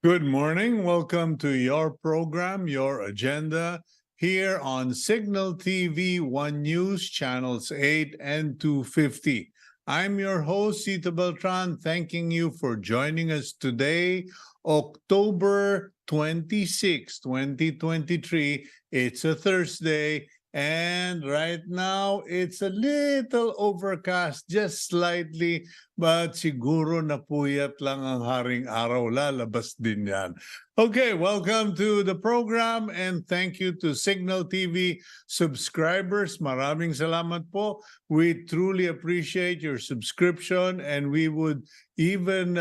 Good morning. Welcome to your program, Your Agenda, here on Cignal TV 1 News, channels 8 and 250. I'm your host, Cito Beltran, thanking you for joining us today, October 26, 2023. It's a Thursday, and right now it's a little overcast, just slightly. But siguro napuyat lang ang haring araw, lalabas din yan. Okay, welcome to the program and thank you to Cignal TV subscribers. Maraming salamat po. We truly appreciate your subscription and we would even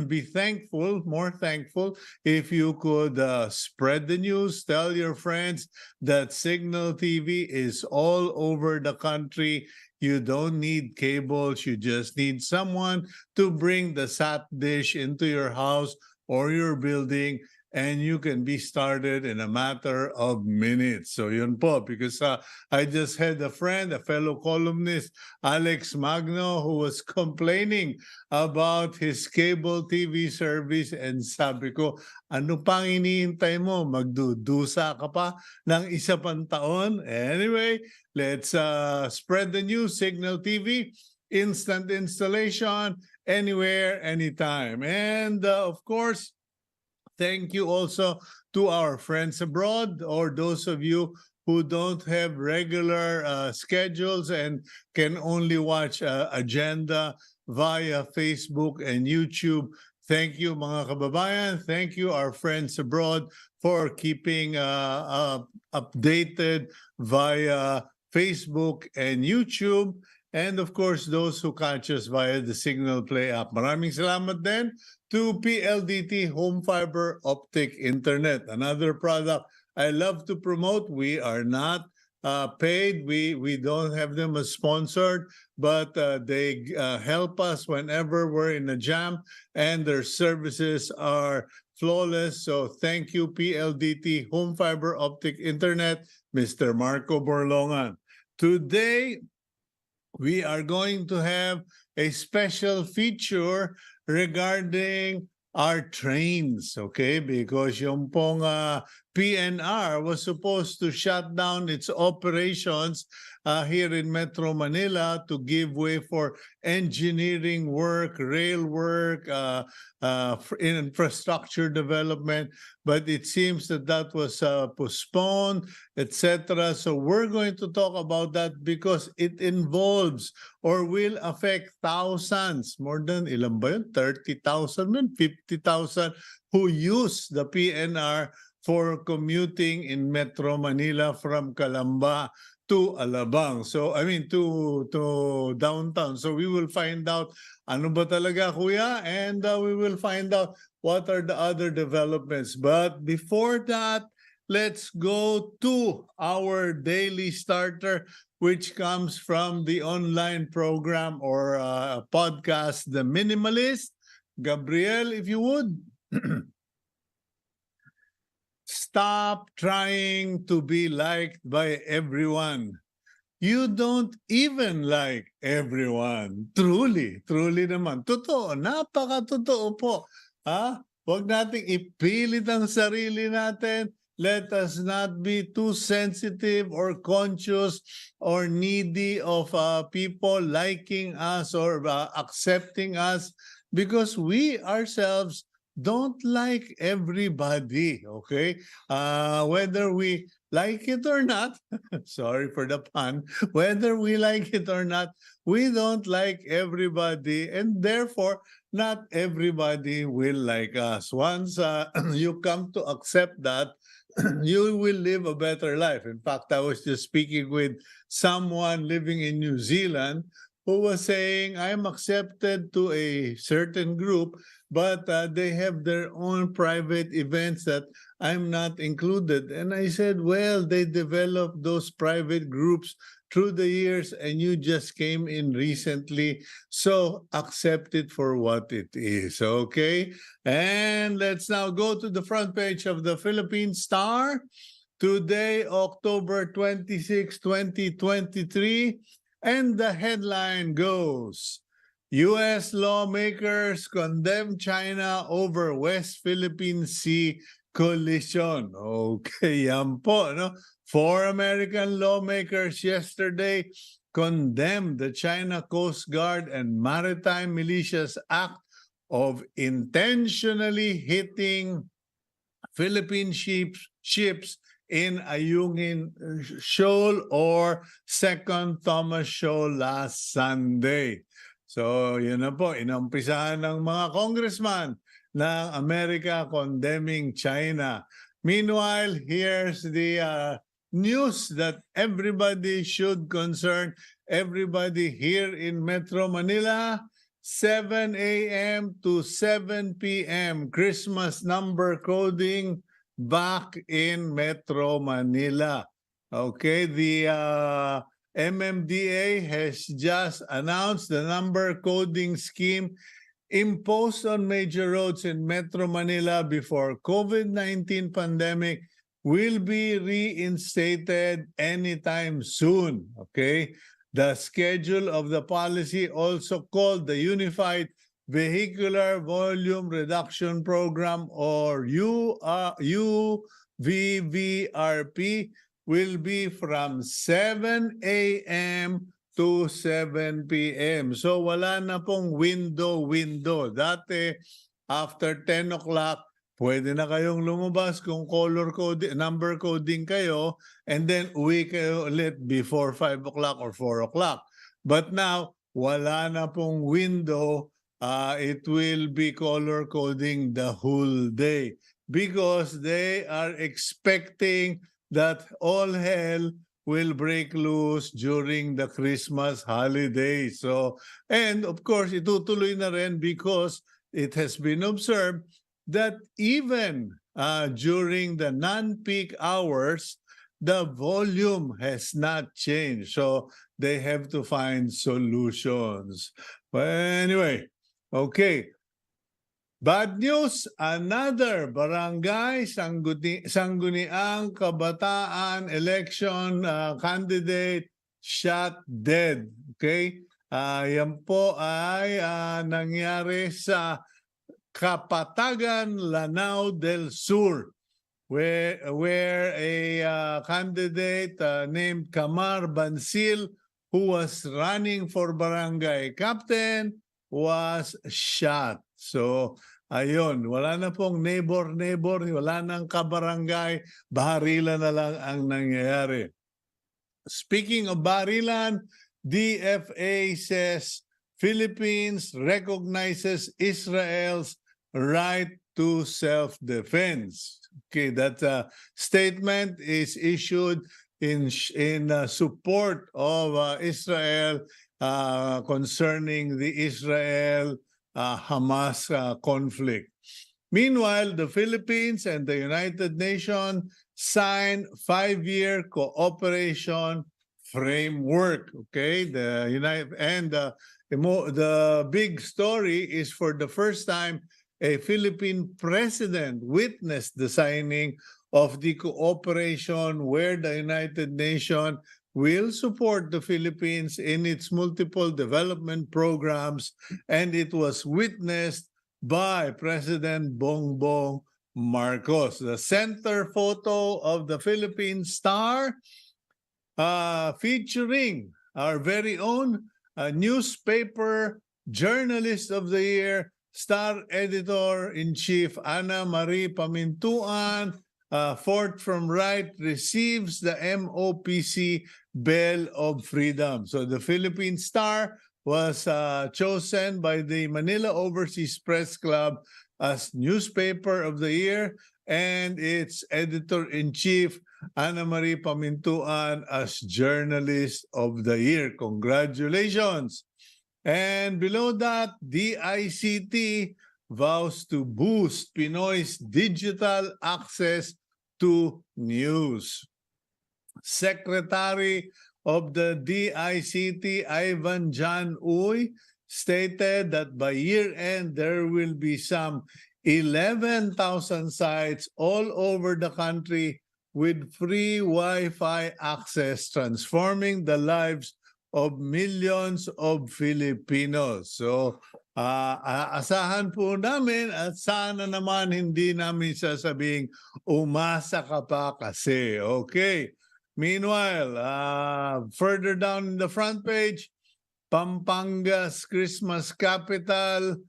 be thankful, more thankful, if you could spread the news, tell your friends that Cignal TV is all over the country. You don't need cables. You just need someone to bring the sat dish into your house or your building, and you can be started in a matter of minutes. So yun po, because I just had a friend, a fellow columnist, Alex Magno, who was complaining about his cable TV service, and sabi ko, ano pang iniintay mo? Magdudusa ka pa ng isa pang taon? Anyway, let's spread the news. Cignal TV, instant installation, anywhere, anytime. And of course, thank you also to our friends abroad or those of you who don't have regular schedules and can only watch Agenda via Facebook and YouTube. Thank you, mga kababayan. Thank you, our friends abroad, for keeping updated via Facebook and YouTube. And of course, those who catch us via the Cignal Play app. Maraming salamat din to PLDT Home Fiber Optic Internet, another product I love to promote. We are not paid. We don't have them as sponsored, but they help us whenever we're in a jam, and their services are flawless. So thank you, PLDT Home Fiber Optic Internet, Mr. Marco Borlongan. Today, we are going to have a special feature regarding our trains, okay? Because yung pong PNR was supposed to shut down its operations here in Metro Manila to give way for engineering work, rail work, infrastructure development. But it seems that that was postponed, etc. So we're going to talk about that because it involves or will affect thousands, more than ilan ba yun? 30,000, 50,000 who use the PNR for commuting in Metro Manila from Calamba to Alabang. So, I mean, to downtown. So we will find out ano ba talaga, kuya? And we will find out what are the other developments. But before that, let's go to our daily starter, which comes from the online program or podcast, The Minimalist. Gabriel, if you would. Stop trying to be liked by everyone. You don't even like everyone. Truly, truly naman. Totoo, napaka-totoo po. Ha? Huwag nating ipilit ang sarili natin. Let us not be too sensitive or conscious or needy of people liking us or accepting us, because we ourselves don't like everybody, okay? Whether we like it or not, sorry for the pun, whether we like it or not, we don't like everybody, and therefore, not everybody will like us. Once you come to accept that, you will live a better life. In fact, I was just speaking with someone living in New Zealand who was saying, I'm accepted to a certain group, but they have their own private events that I'm not included. And I said, well, they developed those private groups through the years and you just came in recently. So accept it for what it is, okay? And let's now go to the front page of the Philippine Star. Today, October 26, 2023. And the headline goes, U.S. lawmakers condemn China over West Philippine Sea collision. Okay, yan po, no? Four American lawmakers yesterday condemned the China Coast Guard and Maritime Militias Act of intentionally hitting Philippine ships in Ayungin Shoal or Second Thomas Shoal last Sunday. So yun na po, inumpisahan ng mga congressman ng Amerika condemning China. Meanwhile, here's the news that everybody should concern everybody here in Metro Manila. 7 a.m. to 7 p.m. Christmas number coding back in Metro Manila. Okay, the MMDA has just announced the number coding scheme imposed on major roads in Metro Manila before COVID-19 pandemic will be reinstated anytime soon. Okay? The schedule of the policy, also called the Unified Vehicular Volume Reduction Program or UVVRP, will be from 7 a.m. to 7 p.m. So wala na pong window. Dati, after 10 o'clock, pwede na kayong lumabas kung color code, number coding kayo, and then uwi kayo ulit before 5 o'clock or 4 o'clock. But now, wala na pong window. It will be color coding the whole day because they are expecting that all hell will break loose during the Christmas holiday. So, and of course, itutuloy na rin because it has been observed that even during the non-peak hours, the volume has not changed. So they have to find solutions. But anyway, okay. Bad news, another barangay sangguniang kabataan election candidate shot dead. Okay? Yan po ay nangyari sa Kapatagan, Lanao del Sur, where a candidate named Kamar Bansil, who was running for barangay captain, was shot. So, ayun, wala na pong neighbor, wala nang kabarangay, barilan na lang ang nangyayari. Speaking of barilan, DFA says Philippines recognizes Israel's right to self-defense. Okay, that statement is issued in support of Israel concerning the Israel-Hamas conflict. Meanwhile, the Philippines and the United Nations signed 5-year cooperation framework. Okay, the big story is for the first time a Philippine president witnessed the signing of the cooperation where the United Nations will support the Philippines in its multiple development programs, and it was witnessed by President Bongbong Marcos. The center photo of the Philippine Star featuring our very own newspaper journalist of the year, Star Editor-in-Chief Ana Marie Pamintuan, fourth from right, receives the MOPC Bell of Freedom. So the Philippine Star was chosen by the Manila Overseas Press Club as Newspaper of the Year, and its Editor-in-Chief, Ana Marie Pamintuan, as Journalist of the Year. Congratulations! And below that, DICT vows to boost Pinoy's digital access to news. Secretary of the DICT, Ivan John Uy, stated that by year-end, there will be some 11,000 sites all over the country with free Wi-Fi access, transforming the lives of millions of Filipinos. So, aasahan po namin at sana naman hindi namin sasabing umasa ka pa kasi. Okay. Meanwhile, further down in the front page, Pampanga's Christmas capital,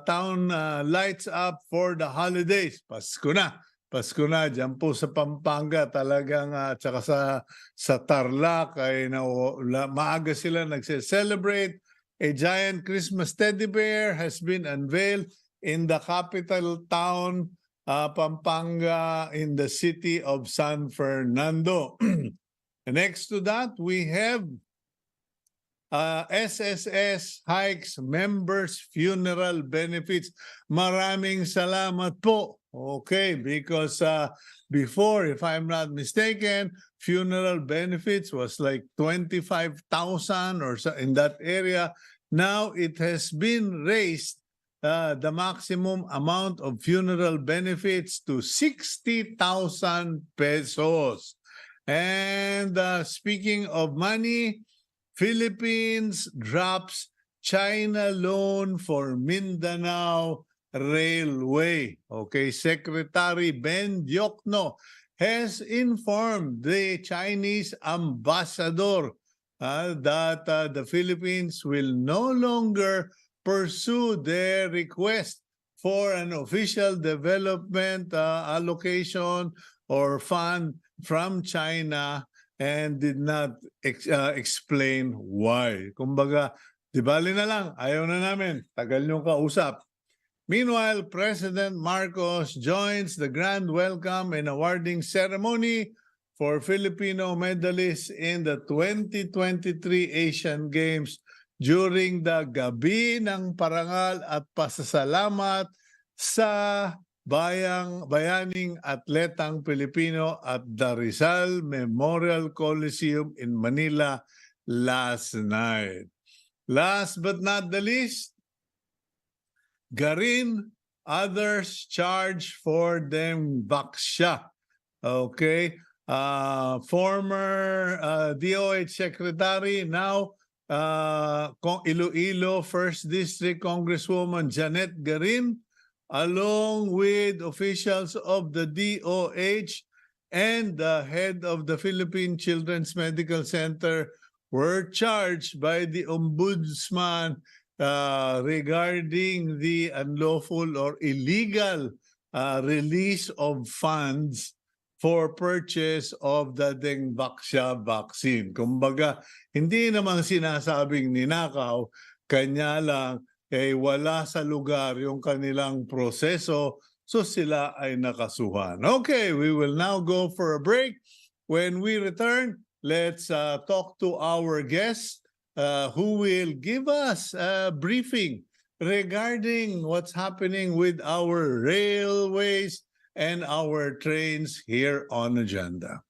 town lights up for the holidays. Pasko na. Pasko na diyan po sa Pampanga talagang tsaka sa Tarlac ay maaga sila nagse-celebrate. A giant Christmas teddy bear has been unveiled in the capital town Pampanga in the city of San Fernando. Next to that, we have SSS hikes members funeral benefits. Maraming salamat po. Okay, because before, if I'm not mistaken, funeral benefits was like 25,000 or so in that area. Now it has been raised the maximum amount of funeral benefits to 60,000 pesos. And speaking of money, Philippines drops China loan for Mindanao Railway. Okay, Secretary Ben Diokno has informed the Chinese ambassador that the Philippines will no longer pursue their request for an official development allocation or fund from China and did not explain why. Kumbaga, di bali na lang, ayaw na namin, tagal niyong kausap. Meanwhile, President Marcos joins the grand welcome and awarding ceremony for Filipino medalists in the 2023 Asian Games during the Gabi ng Parangal at Pasasalamat sa bayaning atletang Pilipino at the Rizal Memorial Coliseum in Manila last night. Last but not the least, Garin, others charged for them baksya. Okay, former DOH Secretary, now Iloilo 1st District Congresswoman Janet Garin, along with officials of the DOH and the head of the Philippine Children's Medical Center were charged by the Ombudsman regarding the unlawful or illegal release of funds for purchase of the Dengbaksya vaccine. Kumbaga, hindi naman sinasabing ninakaw, kanya lang wala sa lugar yung kanilang proseso, so sila ay nakasuhan. Okay, we will now go for a break. When we return, let's talk to our guest who will give us a briefing regarding what's happening with our railways and our trains here on Agenda.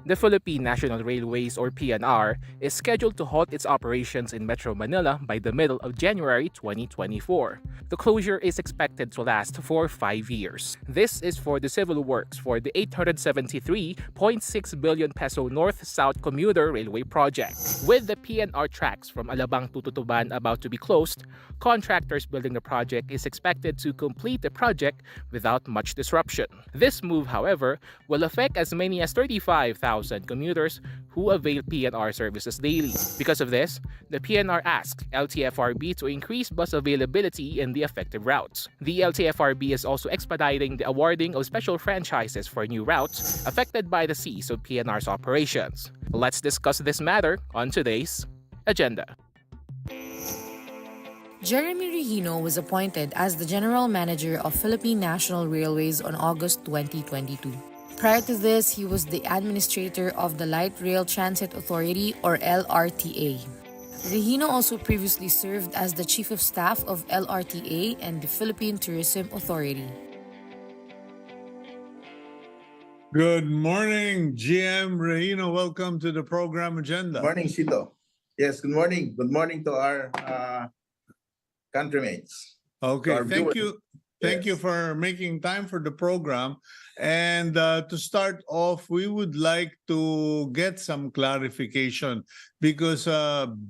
The Philippine National Railways or PNR is scheduled to halt its operations in Metro Manila by the middle of January 2024. The closure is expected to last for 5 years. This is for the civil works for the 873.6 billion peso North-South commuter railway project. With the PNR tracks from Alabang to Tutuban about to be closed, contractors building the project is expected to complete the project without much disruption. This move, however, will affect as many as 35,000 commuters who avail PNR services daily. Because of this, the PNR asked LTFRB to increase bus availability in the affected routes. The LTFRB is also expediting the awarding of special franchises for new routes affected by the cease of PNR's operations. Let's discuss this matter on today's agenda. Jeremy Regino was appointed as the General Manager of Philippine National Railways on August 2022. Prior to this, he was the Administrator of the Light Rail Transit Authority or LRTA. Regino also previously served as the Chief of Staff of LRTA and the Philippine Tourism Authority. Good morning, GM Regino. Welcome to the program agenda. Morning, Cito. Yes, good morning. Good morning to our countrymates. Okay, Our thank viewers. you. Thank you Yes. for making time for the program. And to start off, we would like to get some clarification because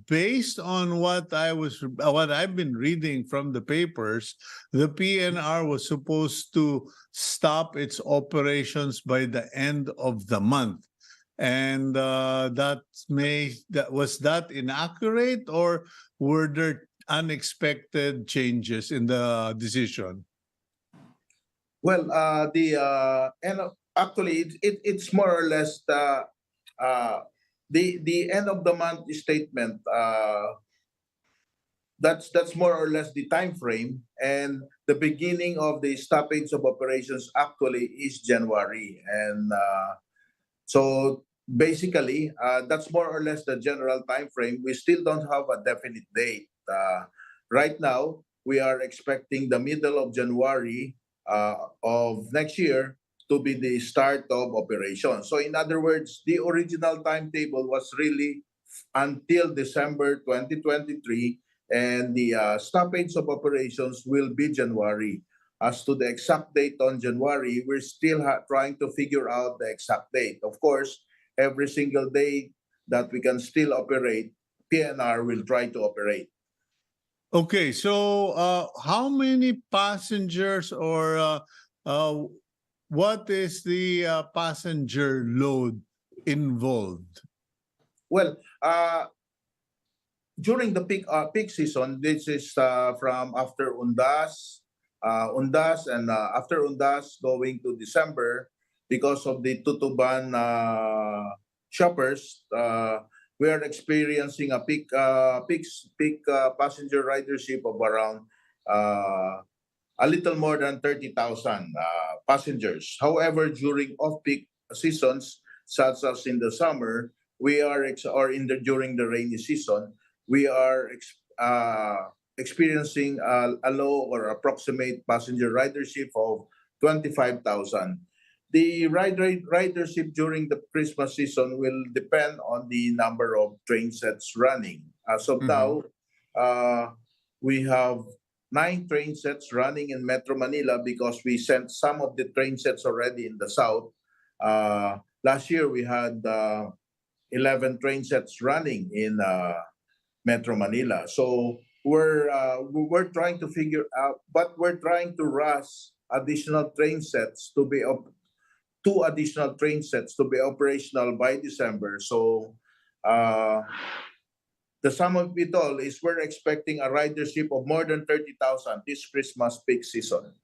based on what I've been reading from the papers, the PNR was supposed to stop its operations by the end of the month. And was that inaccurate, or were there unexpected changes in the decision? Well, actually it's more or less the end of the month statement. That's more or less the time frame, and the beginning of the stoppage of operations actually is January, and so basically that's more or less the general time frame. We still don't have a definite date. Right now, we are expecting the middle of January of next year to be the start of operation. So in other words, the original timetable was really until December 2023, and the stoppage of operations will be January. As to the exact date on January, we're still trying to figure out the exact date. Of course, every single day that we can still operate, PNR will try to operate. Okay, so how many passengers or what is the passenger load involved? Well, during the peak season, this is from after Undas, and after Undas going to December, because of the Tutuban shoppers, we are experiencing a peak passenger ridership of around a little more than 30,000 passengers. However, during off-peak seasons, such as in the summer, we are during the rainy season, we are experiencing a low or approximate passenger ridership of 25,000. The ridership during the Christmas season will depend on the number of train sets running. As of now, we have 9 train sets running in Metro Manila because we sent some of the train sets already in the south. Last year, we had 11 train sets running in Metro Manila. So we're trying to figure out, but we're trying to rush additional train sets to be 2 additional train sets to be operational by December. So the sum of it all is we're expecting a ridership of more than 30,000 this Christmas peak season.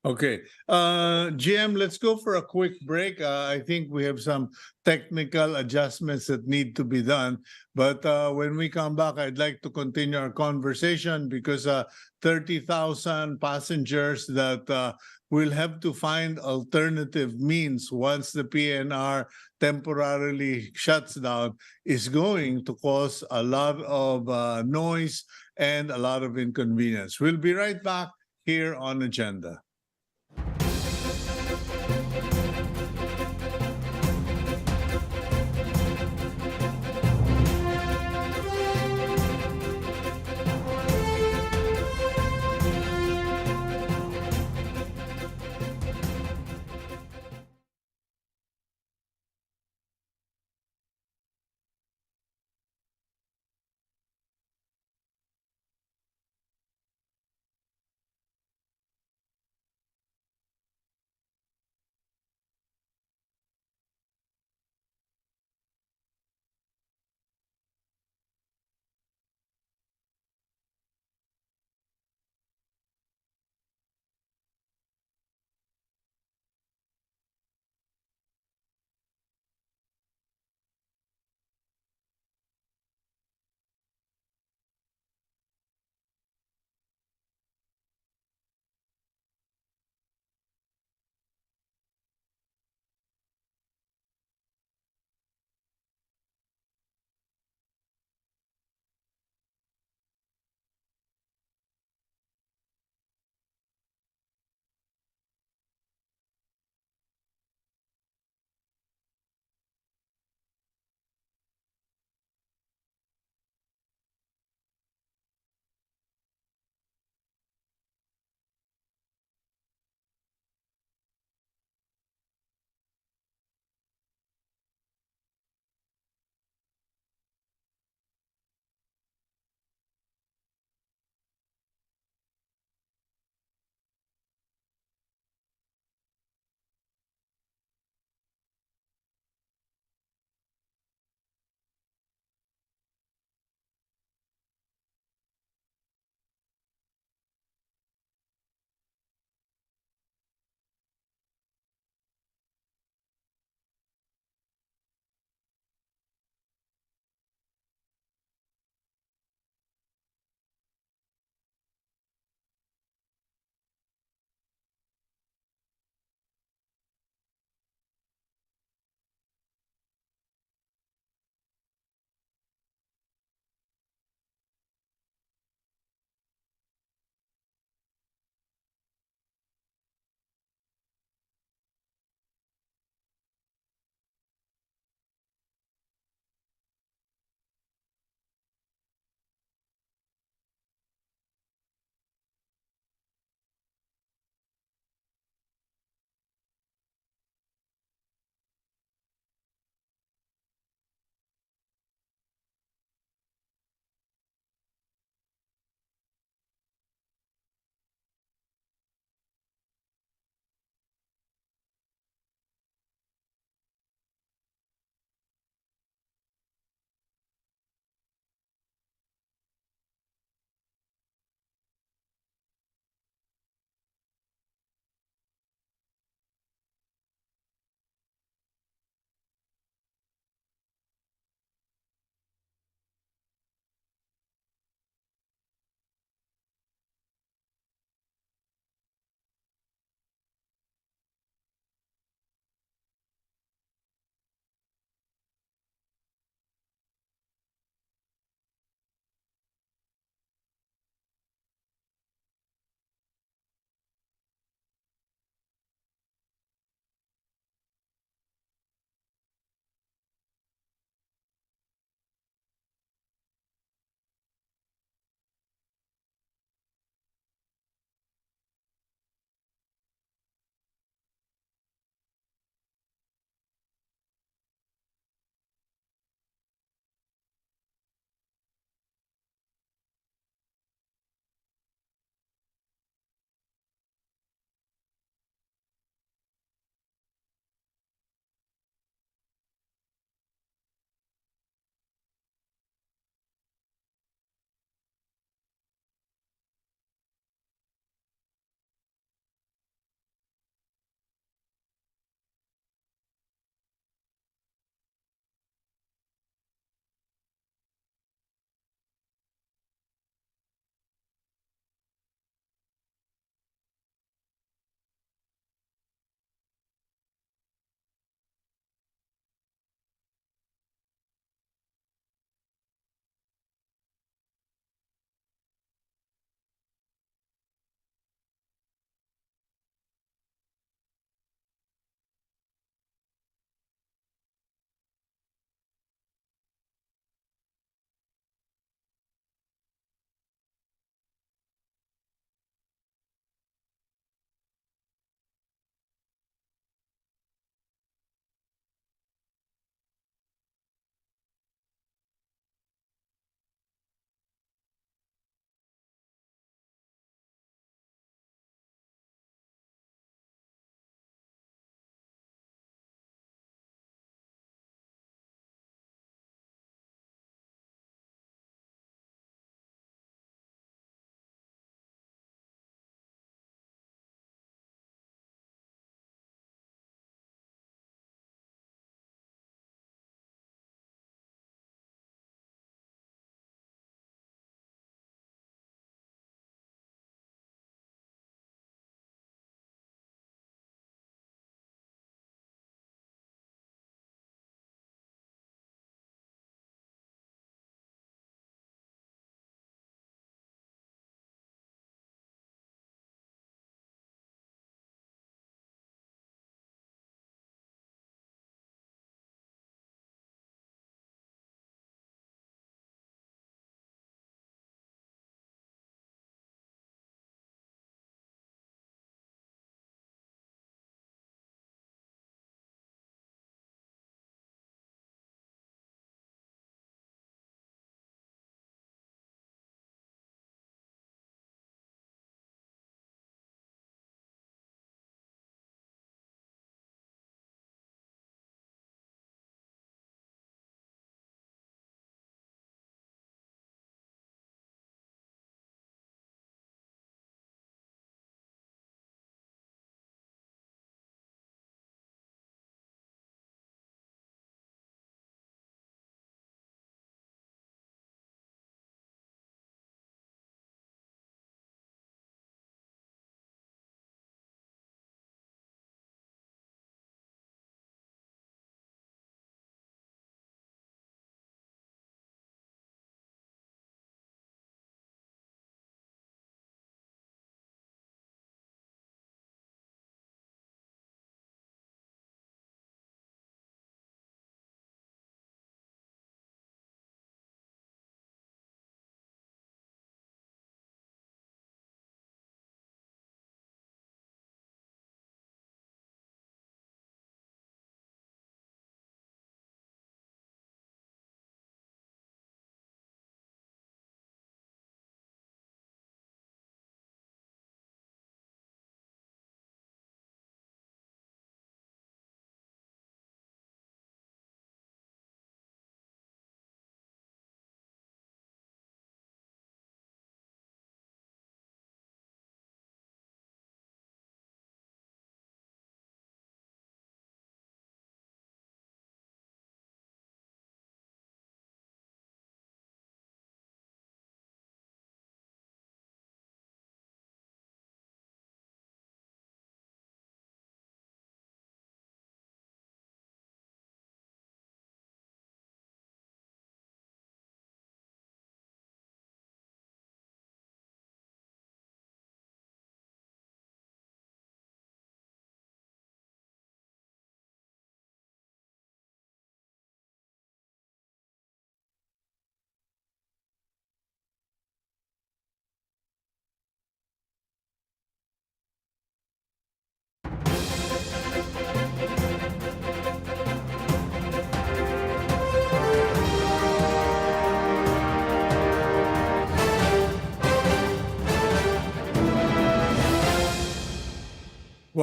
Okay. GM, let's go for a quick break. I think we have some technical adjustments that need to be done. But when we come back, I'd like to continue our conversation because 30,000 passengers that will have to find alternative means once the PNR temporarily shuts down is going to cause a lot of noise and a lot of inconvenience. We'll be right back here on Agenda.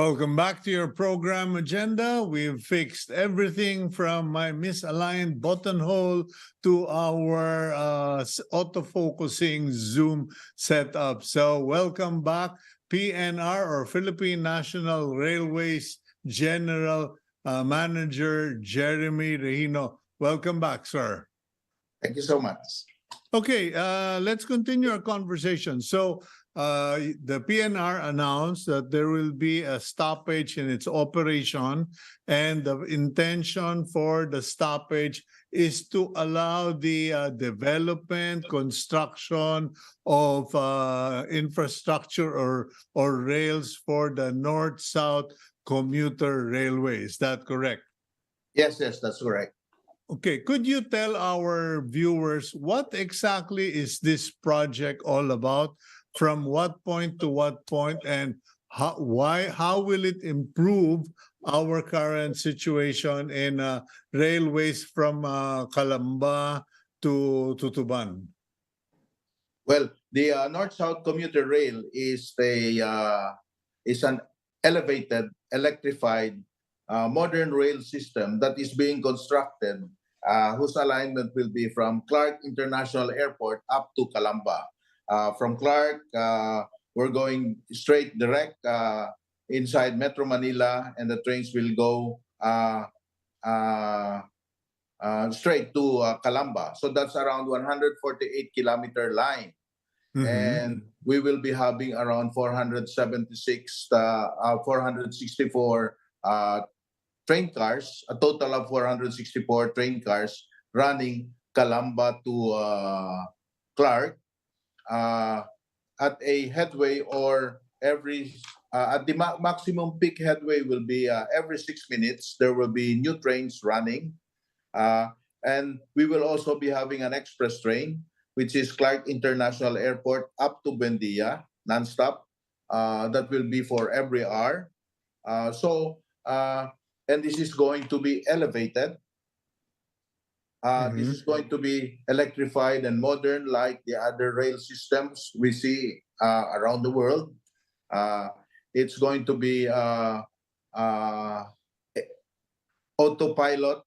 Welcome back to your program agenda. We've fixed everything from my misaligned buttonhole to our auto-focusing Zoom setup. So welcome back, PNR or Philippine National Railways General Manager Jeremy Regino. Welcome back, sir. Thank you so much. Okay, let's continue our conversation. So, the PNR announced that there will be a stoppage in its operation, and the intention for the stoppage is to allow the development, construction of infrastructure or rails for the north-south commuter railway. Is that correct? Yes, that's correct. Okay, could you tell our viewers what exactly is this project all about? From what point to what point, and how will it improve our current situation in railways from Calamba to Tutuban? Well, the North-South Commuter Rail is an elevated, electrified, modern rail system that is being constructed, whose alignment will be from Clark International Airport up to Calamba. From Clark, we're going straight direct inside Metro Manila, and the trains will go straight to Calamba. So that's around 148-kilometer line. And we will be having around 464 train cars, a total of 464 train cars running Calamba to Clark at a headway, or every at the maximum peak headway will be every 6 minutes. There will be new trains running, and we will also be having an express train, which is Clark International Airport up to Buendia, nonstop. That will be for every hour. And this is going to be elevated. This is going to be electrified and modern, like the other rail systems we see around the world. It's going to be autopilot.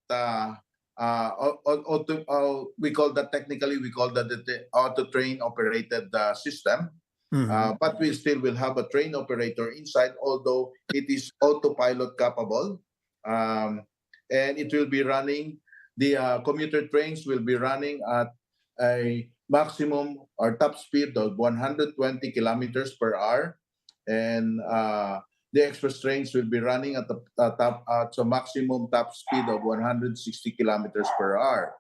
We call that, technically, we call that the auto train operated system. But we still will have a train operator inside, although it is autopilot capable. And it will be running, the commuter trains will be running at a maximum or top speed of 120 kilometers per hour. And the express trains will be running at the maximum top speed of 160 kilometers per hour.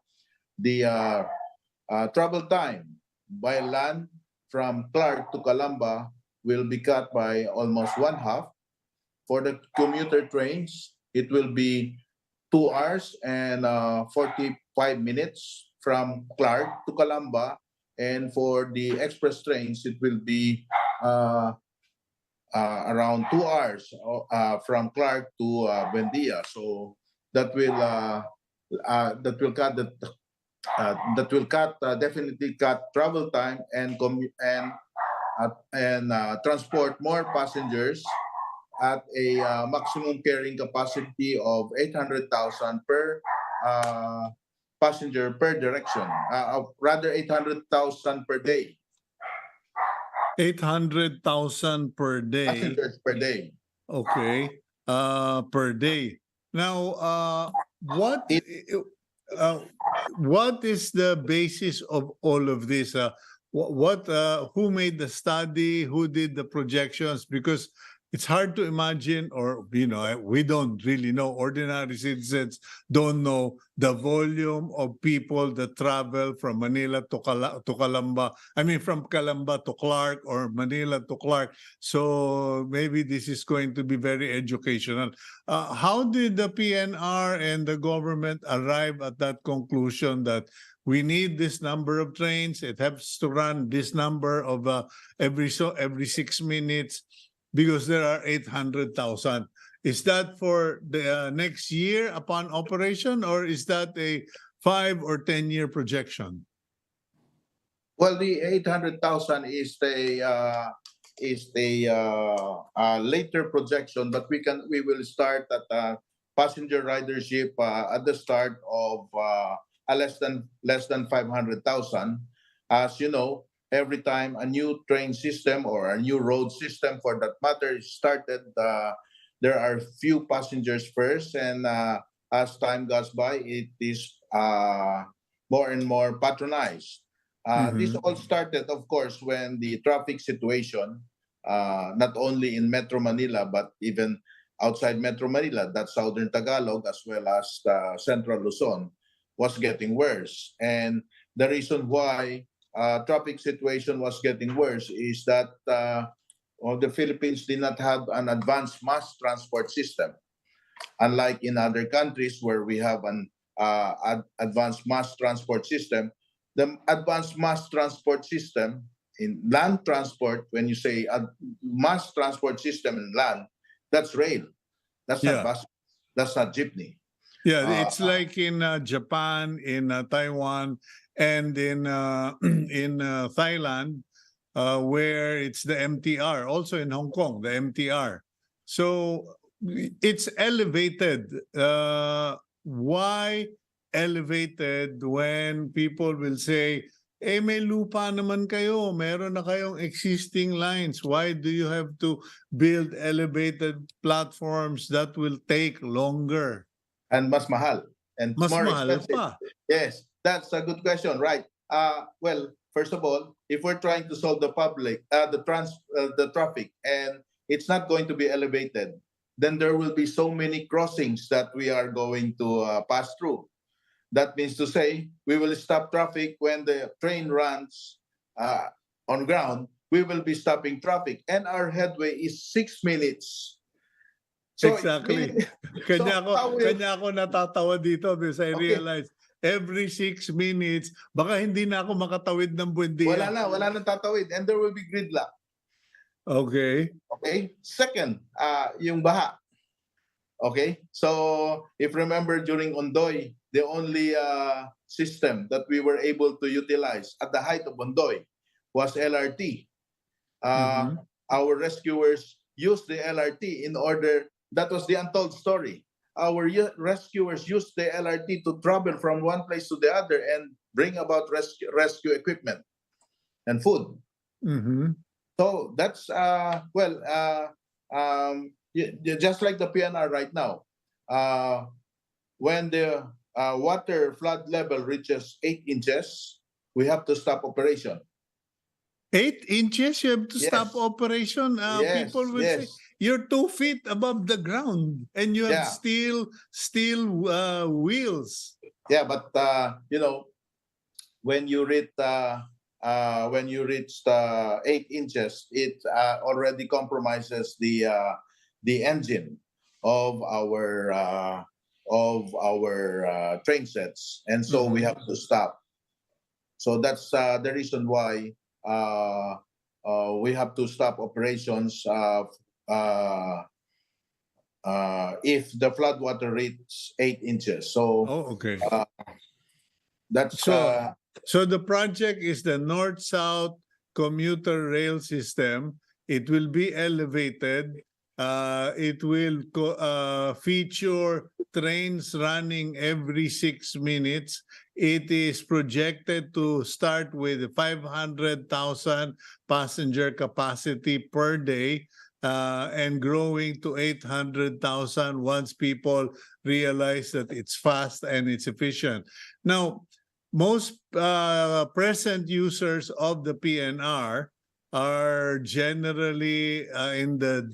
The travel time by land from Clark to Calamba will be cut by almost one half. For the commuter trains, it will be 2 hours and 45 minutes from Clark to Calamba. And for the express trains, it will be around 2 hours from Clark to Buendia. So that will definitely cut travel time and transport more passengers at a maximum carrying capacity of 800,000 per passenger per direction. Rather 800,000 per day. 800,000 per day. Passengers per day. Okay. Per day. Now, what is the basis of all of this? Who made the study? Who did the projections? Because it's hard to imagine, or we don't really know. Ordinary citizens don't know the volume of people that travel from Manila to Calamba. I mean, from Calamba to Clark, or Manila to Clark. So maybe this is going to be very educational. How did the PNR and the government arrive at that conclusion that we need this number of trains? It has to run this number of every 6 minutes. Because there are 800,000. Is that for the next year upon operation, or is that a 5 or 10-year projection? Well, the 800,000 is the is a later projection, but we will start at passenger ridership at the start of less than 500,000. As you know, every time a new train system or a new road system, for that matter, is started, there are few passengers first, and as time goes by, it is more and more patronized. This Mhm. all started, of course, when the traffic situation, not only in Metro Manila, but even outside Metro Manila, that's Southern Tagalog as well as Central Luzon, was getting worse. And the reason why traffic situation was getting worse is that the Philippines did not have an advanced mass transport system. Unlike in other countries where we have an advanced mass transport system, the advanced mass transport system in land transport, when you say a mass transport system in land, that's rail. That's not Yeah. bus. That's not jeepney. Yeah, Uh, it's like in Japan, in Taiwan, and in in Thailand, where it's the MTR. Also in Hong Kong, the MTR. So it's elevated. Why elevated when people will say, "Eh, may lupa naman kayo. Meron na kayong existing lines. Why do you have to build elevated platforms that will take longer?" and mas mahal and Mas more mahal expensive. pa. Yes, that's a good question, right? Well, first of all, if we're trying to solve the traffic, and it's not going to be elevated, then there will be so many crossings that we are going to pass through. That means to say we will stop traffic when the train runs on ground. We will be stopping traffic, and our headway is 6 minutes. So it Exactly. means, so how will Kanya ako natatawa dito because I okay? realize every 6 minutes, baka hindi na ako makatawid ng Buendia. Wala nang tatawid, and there will be gridlock. Okay. Okay? Second, yung baha. Okay? So, if remember during Ondoy, the only system that we were able to utilize at the height of Ondoy was LRT. Mhm. Our rescuers used the LRT in order, that was the untold story. Our rescuers used the LRT to travel from one place to the other and bring about rescue equipment and food. Mhm. So that's just like the PNR right now. When the water flood level reaches 8 inches, we have to stop operation. 8 inches, you have to stop Yes, operation. People will say yes, you're 2 feet above the ground, and you have yeah, steel wheels. yeah. But when you reach 8 inches, it already compromises the engine of our train sets, and so we Mhm. have to stop. So that's the reason why uh, we have to stop operations uh, if the floodwater reaches 8 inches. So Oh, okay. uh, that's So, so the project is the north-south commuter rail system. It will be elevated. It will feature trains running every 6 minutes. It is projected to start with 500,000 passenger capacity per day and growing to 800,000 once people realize that it's fast and it's efficient. Now, most present users of the PNR are generally in the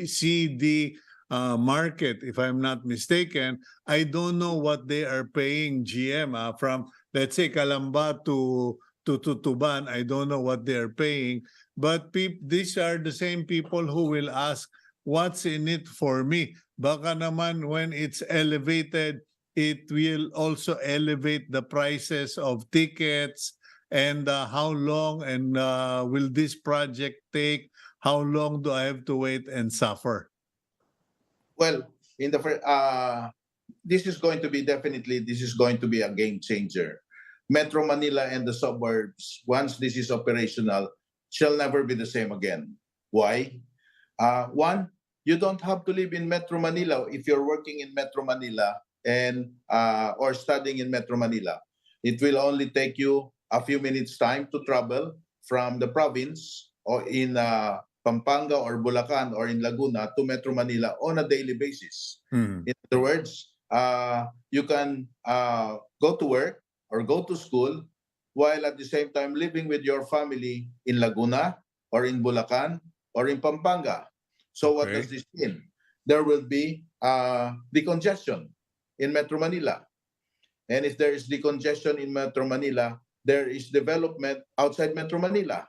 CD market, if I'm not mistaken. I don't know what they are paying GM from, let's say, Calamba to Tutuban. I don't know what they are paying. But these are the same people who will ask, what's in it for me? Baka naman when it's elevated, it will also elevate the prices of tickets and how long and will this project take? How long do I have to wait and suffer? well in the this is going to be a game changer. Metro Manila and the suburbs, once this is operational, shall never be the same again. Why? One, you don't have to live in Metro Manila if you're working in Metro Manila and or studying in Metro Manila. It will only take you a few minutes time to travel from the province or in Pampanga or Bulacan or in Laguna to Metro Manila on a daily basis. Mhm. In other words, you can go to work or go to school while at the same time living with your family in Laguna or in Bulacan or in Pampanga. So what does Okay. this mean? There will be decongestion in Metro Manila. And if there is decongestion in Metro Manila, there is development outside Metro Manila.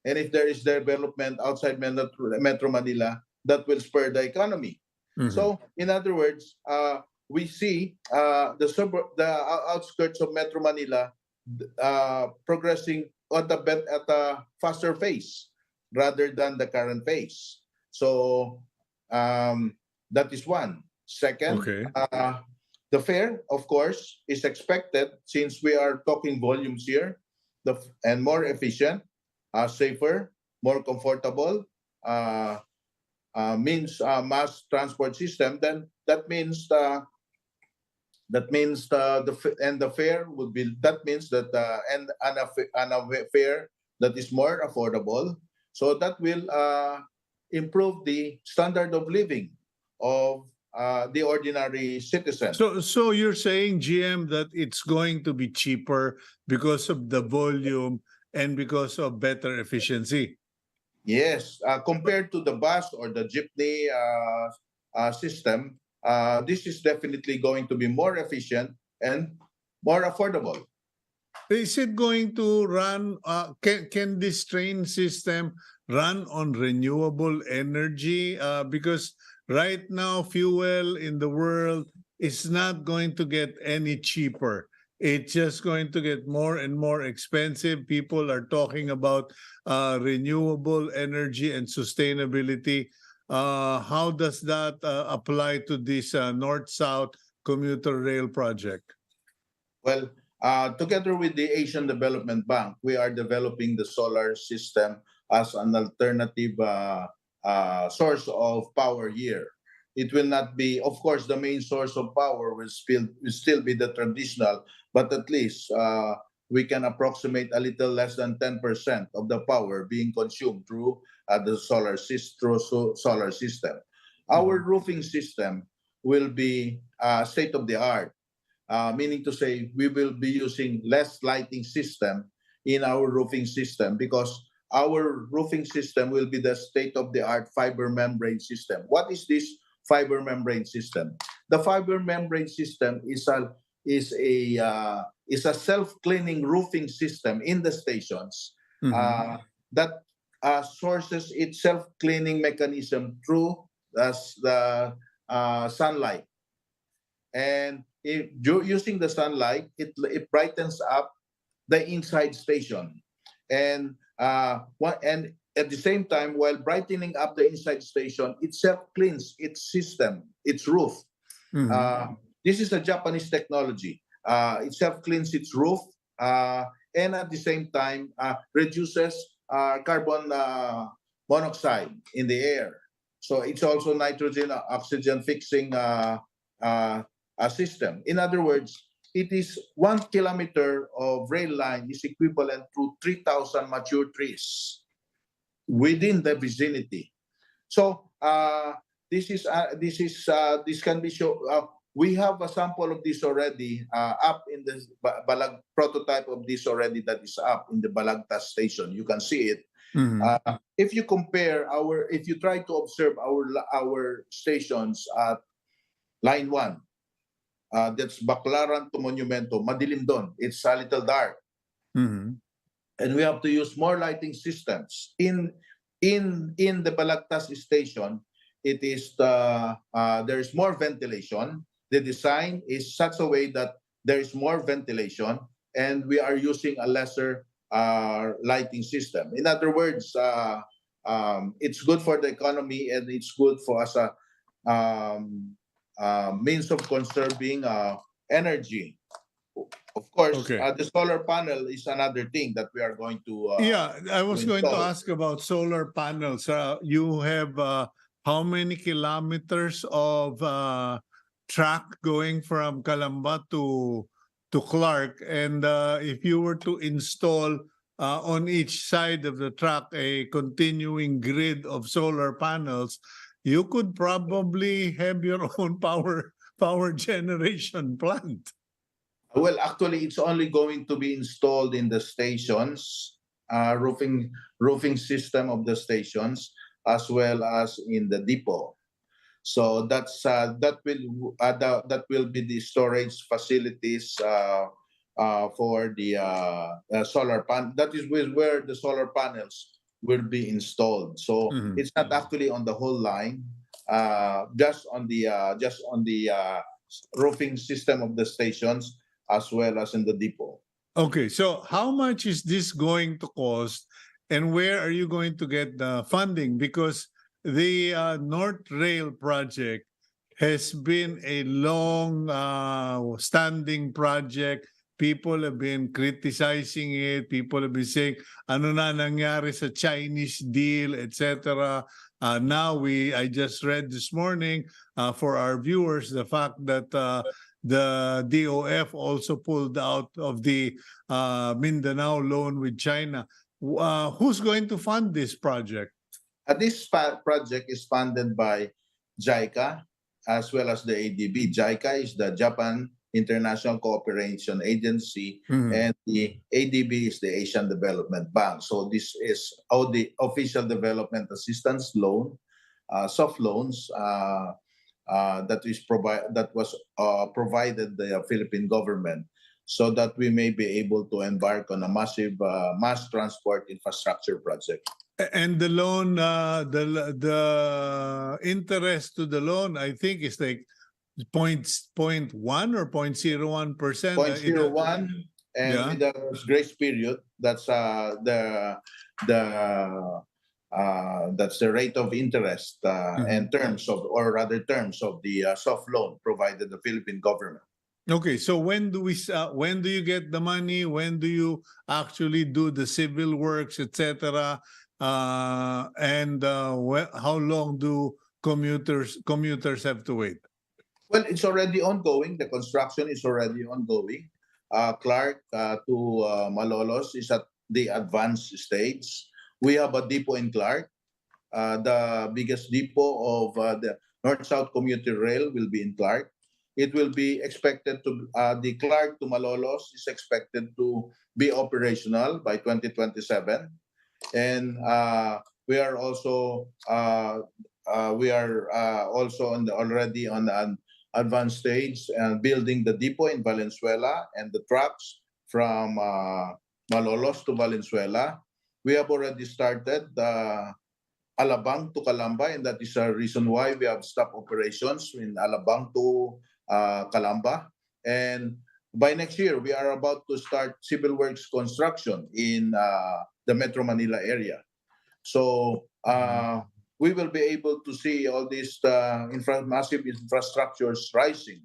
And if there is development outside Metro Manila, that will spur the economy. Mhm. So, in other words, we see the outskirts of Metro Manila progressing at a faster pace rather than the current pace. So, that is one. Second, Okay. the fare, of course, is expected since we are talking volumes here, and more efficient, safer, more comfortable, uh, means mass transport system. Then the fare would be, that means that and a fare that is more affordable. So that will improve the standard of living of the ordinary citizen. So you're saying, GM, that it's going to be cheaper because of the volume and because of better efficiency. Yes, compared to the bus or the jeepney system, this is definitely going to be more efficient and more affordable. Is it going to run? Can this train system run on renewable energy? Because right now, fuel in the world is not going to get any cheaper. It's just going to get more and more expensive. People are talking about renewable energy and sustainability. How does that apply to this North-South commuter rail project? Well, together with the Asian Development Bank, we are developing the solar system as an alternative source of power here. It will not be, of course, the main source of power will still be the traditional, but at least we can approximate a little less than 10% of the power being consumed through the solar system. Our Mhm. roofing system will be state of the art, meaning to say we will be using less lighting system in our roofing system because our roofing system will be the state-of-the-art fiber membrane system. What is this fiber membrane system? The fiber membrane system is a self-cleaning roofing system in the stations Mhm. that sources its self-cleaning mechanism through the sunlight. And using the sunlight, it brightens up the inside station, and and at the same time, while brightening up the inside station, it self cleans its system, its roof. Mhm. Uh, this is a Japanese technology. It self cleans its roof, and at the same time reduces carbon monoxide in the air. So it's also nitrogen oxygen fixing uh, system. In other words, it is 1 kilometer of rail line is equivalent to 3,000 mature trees within the vicinity. So this can be shown. We have a sample of this already up in the Balag prototype of this already that is up in the Balagtas station. You can see it. Mhm. If you compare if you try to observe our stations at line one, that's Baclaran to Monumento, madilim doon. It's a little dark. Mhm. And we have to use more lighting systems. In the Balagtas station, it is there is more ventilation. The design is such a way that there is more ventilation, and we are using a lesser lighting system. In other words, it's good for the economy and it's good for us a means of conserving energy. Of course, Okay. the solar panel is another thing that we are going Yeah, I to was going to install. ask about solar panels. You have how many kilometers of track going from Calamba to Clark? And if you were to install on each side of the track a continuing grid of solar panels, you could probably have your own power generation plant. Well, actually, it's only going to be installed in the stations, roofing system of the stations, as well as in the depot. So that will be the storage facilities for the solar pan. That is where the solar panels will be installed. So Mhm. it's not actually on the whole line, just on the roofing system of the stations as well as in the depot. Okay, so how much is this going to cost, and where are you going to get the funding? Because the North Rail project has been a long standing project. People have been criticizing it. People have been saying, ano na nangyari sa Chinese deal, etc. I just read this morning for our viewers the fact that the DOF also pulled out of the Mindanao loan with China. Who's going to fund this project? Project is funded by JICA as well as the ADB. JICA is the Japan International Cooperation Agency, Mhm. and the ADB is the Asian Development Bank. So this is the official development assistance loan, soft loans that was provided the Philippine government, so that we may be able to embark on a massive mass transport infrastructure project. And the loan, the interest to the loan, I think is like point one or 0.01%. Point zero one, and Yeah. with the grace period, the that's the rate of interest Mhm. and terms of, or rather terms of the soft loan provided the Philippine government. Okay, so when do you get the money? When do you actually do the civil works, etc.? And how long do commuters have to wait? Well, it's already ongoing. The construction is already ongoing. Clark to Malolos is at the advanced stage. We have a depot in Clark. The biggest depot of the North-South Commuter Rail will be in Clark. It will be expected to, the Clark to Malolos is expected to be operational by 2027. And we are also already on an advanced stage and building the depot in Valenzuela and the trucks from Malolos to Valenzuela. We have already started Alabang to Calamba, and that is a reason why we have stop operations in Alabang to Calamba. And by next year, we are about to start civil works construction in the Metro Manila area. So we will be able to see all these massive infrastructures rising.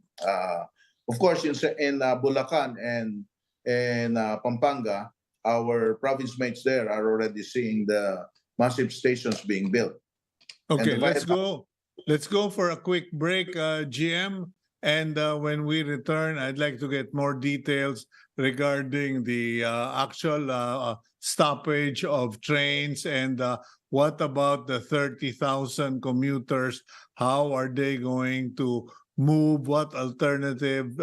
Of course, in Bulacan and Pampanga, our province mates there are already seeing the massive stations being built. And Okay, the viaduct. let's go for a quick break, GM. And when we return, I'd like to get more details regarding the actual stoppage of trains and what about the 30,000 commuters? How are they going to move? What alternative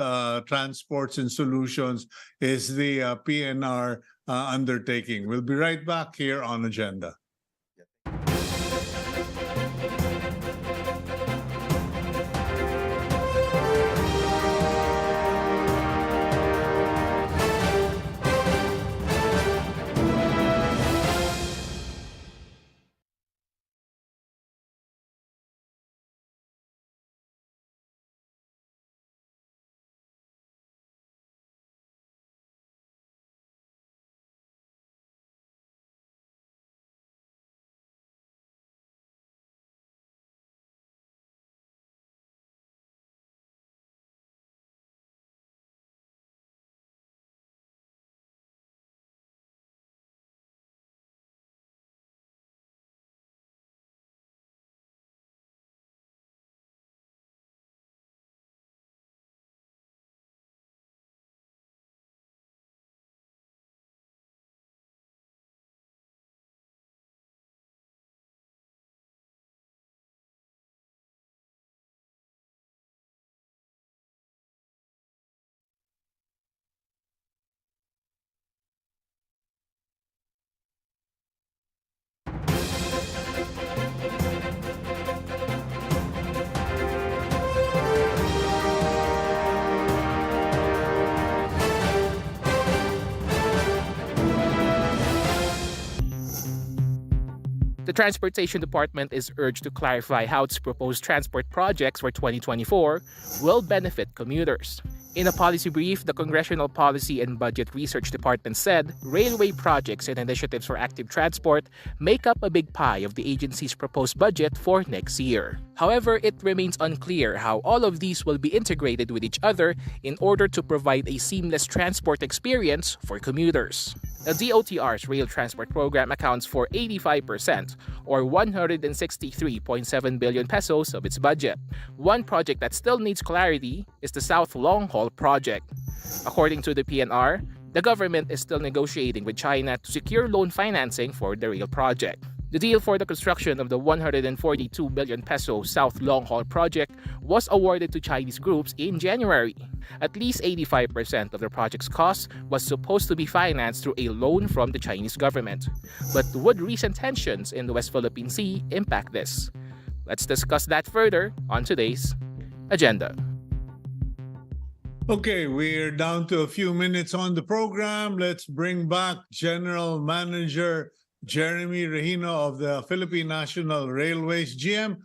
transports and solutions is the PNR undertaking? We'll be right back here on Agenda. The Transportation Department is urged to clarify how its proposed transport projects for 2024 will benefit commuters. In a policy brief, the Congressional Policy and Budget Research Department said railway projects and initiatives for active transport make up a big pie of the agency's proposed budget for next year. However, it remains unclear how all of these will be integrated with each other in order to provide a seamless transport experience for commuters. The DOTR's rail transport program accounts for 85% or 163.7 billion pesos of its budget. One project that still needs clarity is the South Long Haul project. According to the PNR, the government is still negotiating with China to secure loan financing for the rail project. The deal for the construction of the 142 billion peso South Long Haul project was awarded to Chinese groups in January. At least 85% of the project's cost was supposed to be financed through a loan from the Chinese government. But would recent tensions in the West Philippine Sea impact this? Let's discuss that further on today's agenda. Okay, we're down to a few minutes on the program. Let's bring back General Manager Jeremy Regino of the Philippine National Railways. GM,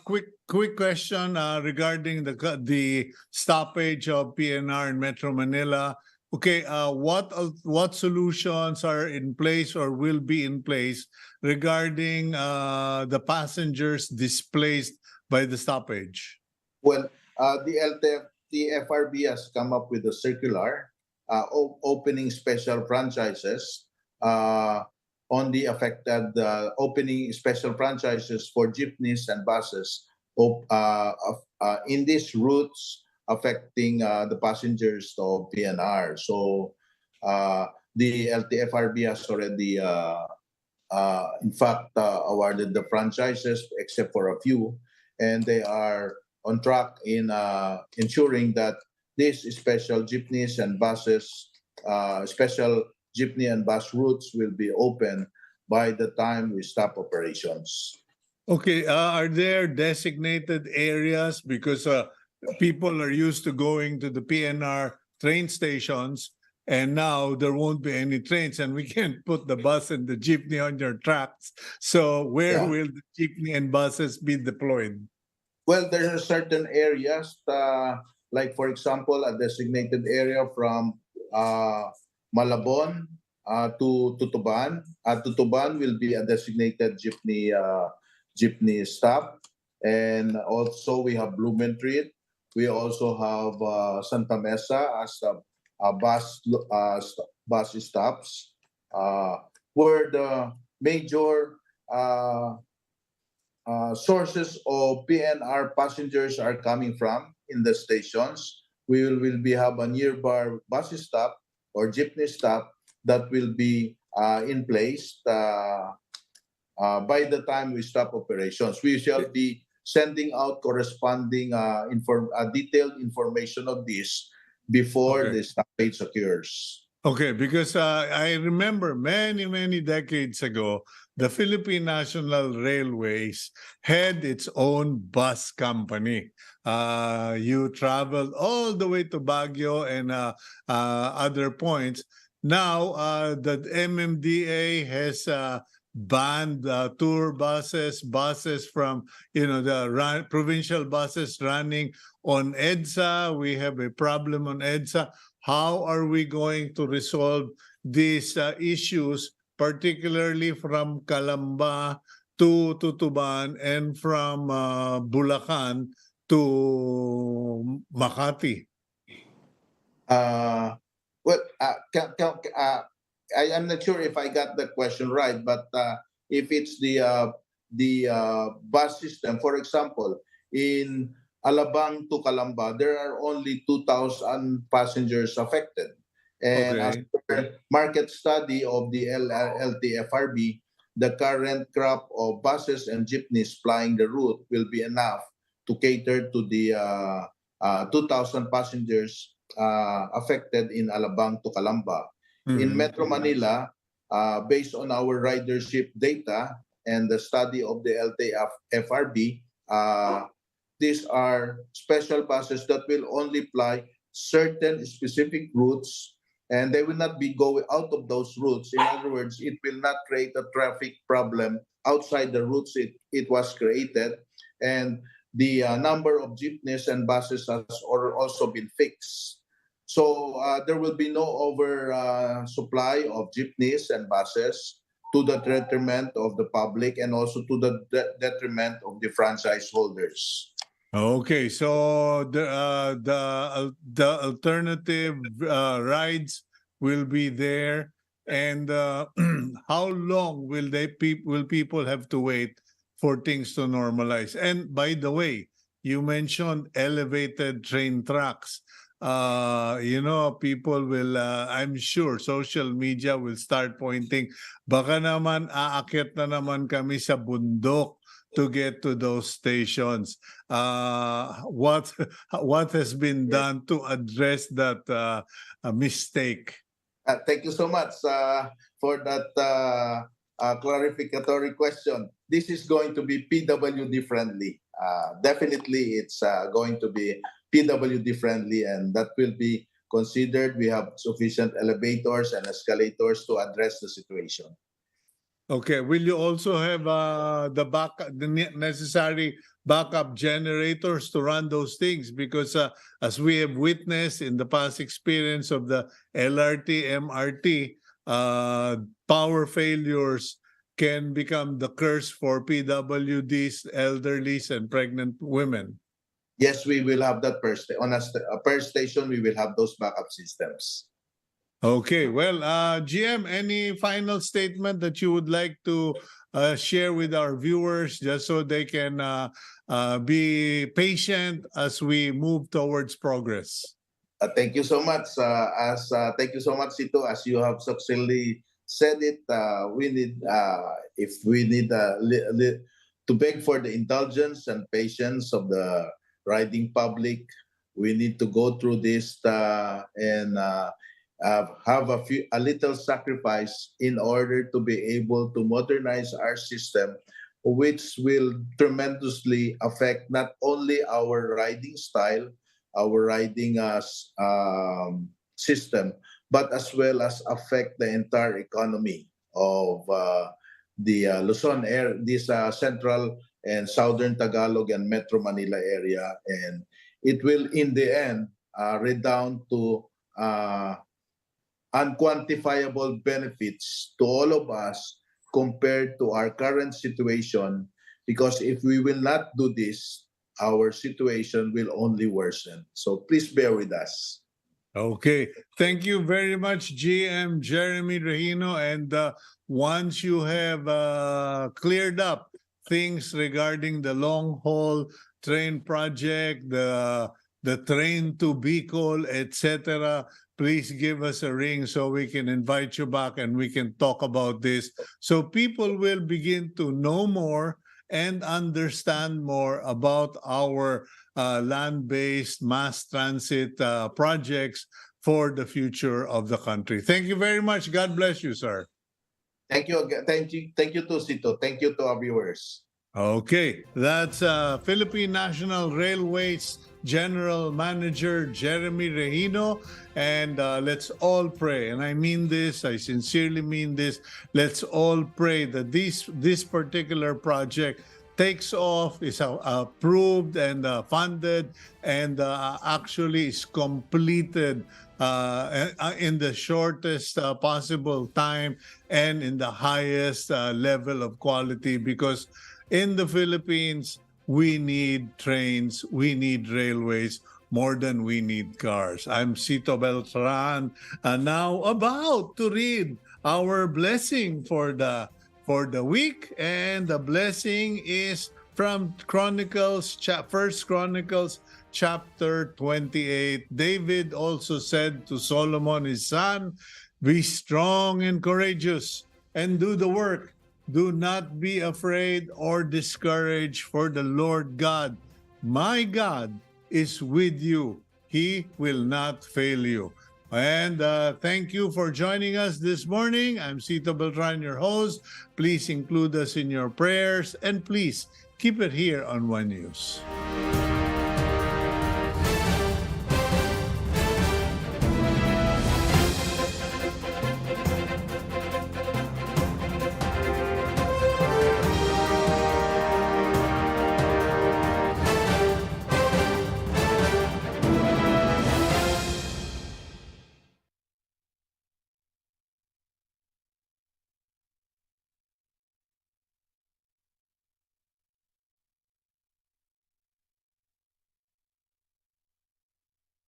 quick question regarding the stoppage of PNR in Metro Manila. Okay, what solutions are in place or will be in place regarding the passengers displaced by the stoppage? Well, the FRB has come up with a circular opening special franchises on the affected, opening special franchises for jeepneys and buses in these routes affecting the passengers of PNR. So the LTFRB has already, in fact, awarded the franchises except for a few, and they are on track in ensuring that these special jeepneys and buses, special jeepney and bus routes will be open by the time we stop operations. Okay, are there designated areas because people are used to going to the PNR train stations and now there won't be any trains and we can't put the bus and the jeepney on your tracks. So where will the jeepney and buses be deployed? Well, there are certain areas, like for example, a designated area from Malabon to Tutuban. Tutuban will be a designated jeepney stop, and also we have Blumentritt. We also have Santa Mesa as a bus stops, where the major sources of PNR passengers are coming from in the stations. We will have a nearby bus stop or jeepney stop that will be in place by the time we stop operations. We shall be sending out corresponding detailed information of this before the stoppage occurs. Okay, because I remember many decades ago, the Philippine National Railways had its own bus company. You traveled all the way to Baguio and other points. Now, the MMDA has banned tour buses from, the provincial buses running on EDSA. We have a problem on EDSA. How are we going to resolve these issues, particularly from Calamba to Tutuban and from Bulacan to Makati? I'm not sure if I got the question right, but if it's the bus system, for example, in Alabang to Calamba, there are only 2,000 passengers affected. And as per market study of the LTFRB, the current crop of buses and jeepneys flying the route will be enough to cater to the 2,000 passengers affected in Alabang to Calamba. In Metro Manila, based on our ridership data and the study of the LTFRB, these are special buses that will only fly certain specific routes and they will not be going out of those routes. In other words, it will not create a traffic problem outside the routes it was created. And the number of jeepneys and buses has also been fixed. So there will be no over supply of jeepneys and buses to the detriment of the public and also to the detriment of the franchise holders. Okay, so the alternative rides will be there, and how long will will people have to wait for things to normalize? And by the way, you mentioned elevated train tracks. People will, I'm sure, social media will start pointing, baka naman aakyat na naman kami sa bundok to get to those stations. What has been done to address that mistake? Thank you so much for that clarificatory question. This is going to be PWD friendly. Definitely, it's going to be PWD friendly, and that will be considered. We have sufficient elevators and escalators to address the situation. Okay. Will you also have the necessary backup generators to run those things? Because as we have witnessed in the past experience of the LRT, MRT, power failures can become the curse for PWDs, elderlies, and pregnant women. Yes, we will have that per station. We will have those backup systems. Okay, well, GM, any final statement that you would like to share with our viewers, just so they can be patient as we move towards progress? Thank you so much. Thank you so much, Cito. As you have successfully said it, we need, if we need to beg for the indulgence and patience of the riding public, we need to go through this and have a little sacrifice in order to be able to modernize our system, which will tremendously affect not only our riding style, our riding system, but as well as affect the entire economy of the Luzon area, this central and southern Tagalog and Metro Manila area. And it will, in the end, redound to unquantifiable benefits to all of us compared to our current situation. Because if we will not do this, our situation will only worsen. So please bear with us. Okay. Thank you very much, GM Jeremy Regino. And once you have cleared up things regarding the long-haul train project, the train to Bicol, etc., please give us a ring so we can invite you back and we can talk about this. So people will begin to know more and understand more about our land-based mass transit projects for the future of the country. Thank you very much. God bless you, sir. Thank you. Thank you to Cito. Thank you to our viewers. Okay, that's Philippine National Railways General Manager Jeremy Regino. And let's all pray, and I mean this, I sincerely mean this, let's all pray that this particular project takes off, is approved and funded, and actually is completed in the shortest possible time and in the highest level of quality, because in the Philippines, we need trains, we need railways more than we need cars. I'm Cito Beltran, now about to read our blessing for the week, and the blessing is from First Chronicles chapter 28. David also said to Solomon his son, "Be strong and courageous, and do the work. Do not be afraid or discouraged, for the Lord God, my God, is with you. He will not fail you." And thank you for joining us this morning. I'm Cito Beltran, your host. Please include us in your prayers, and please keep it here on One News.